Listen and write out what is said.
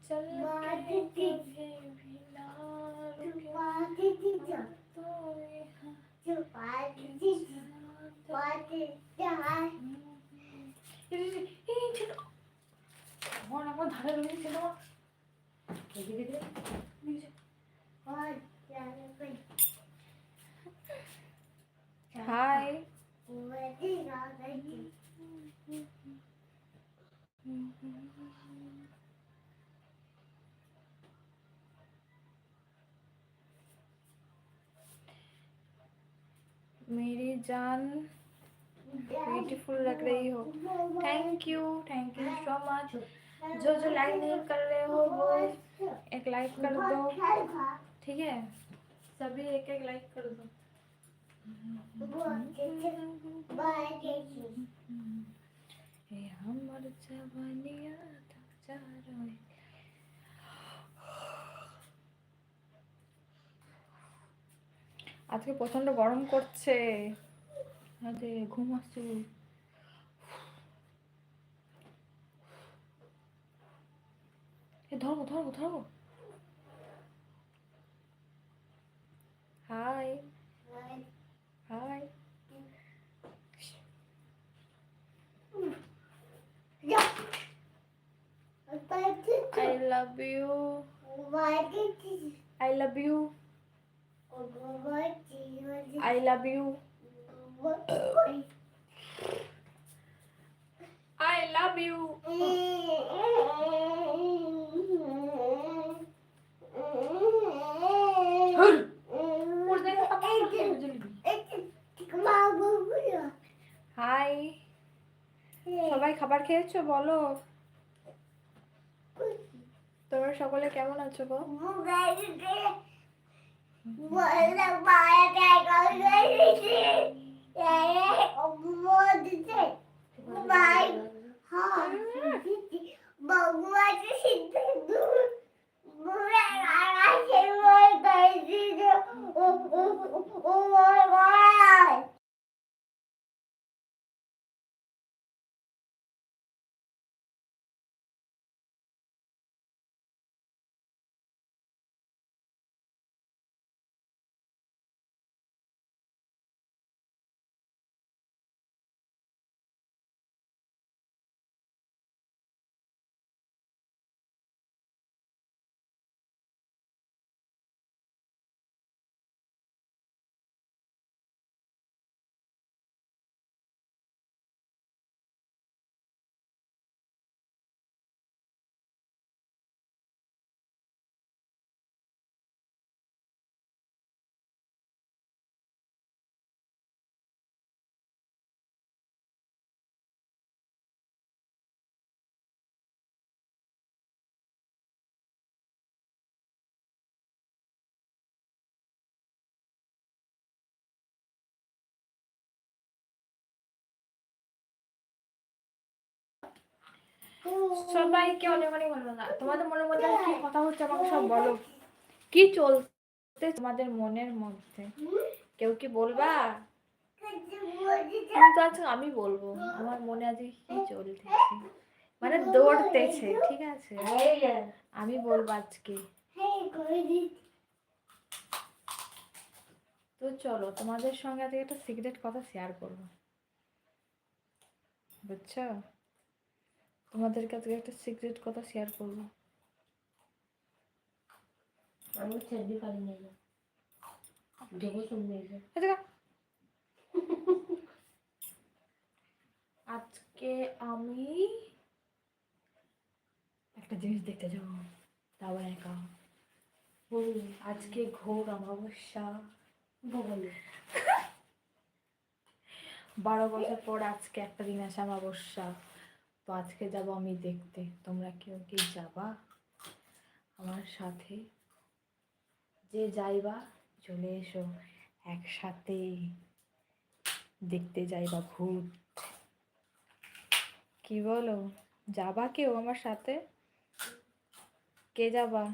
चल के कभी भी ना रुके तो আমার ধারে রয়েছে হাই मेरी जान ब्यूटीफुल लग रही हो। Thank you so much. जो लाइक नहीं कर रहे हो वो एक लाइक कर दो, ठीक है? सभी एक लाइक कर दो। हमर जवानिया আজকে প্রচন্ড গরম করছে, আজকে ঘুম আসছে। ধরো। Hi I love you. I love you. I love you. I love you. Hi, সবাই খাবার খেয়েছো? বলো তোমরা সকলে কেমন আছো গো? সবাইকে অনেক অনেক ভালোবাসা। তোমাদের মনের মধ্যে কি কথা হচ্ছে আমাকে সব বলো, কি চলতে তোমাদের মনের মধ্যে? কেউ কি বলবা? আমি বলবো আমার মনে আজকে কি চলতেছে, মানে দৌড়তেছে, ঠিক আছে? আমি বলবো আজকে। তো চলো তোমাদের সঙ্গে আজকে একটা সিক্রেট কথা শেয়ার করবো, বুঝছো? তোমাদের কাছে একটা সিক্রেট কথা শেয়ার করবো। আমি ছেড়ে পারি না, দেবো শুনবে। আজকে আমি একটা জিনিস দেখতে যাবো, তাও একা। আজকে ঘোর অমাবস্যা, 12 বছর পর আজকে একটা দিন আসে অমাবস্যা। তো আজকে যাব আমি দেখতে। তোমরা কেউ কি যাবা আমার সাথে? যে যাইবা চলে এসো, একসাথে দেখতে যাইবা ভূত। কি বলো, যাবা কেউ আমার সাথে? কে যাবা?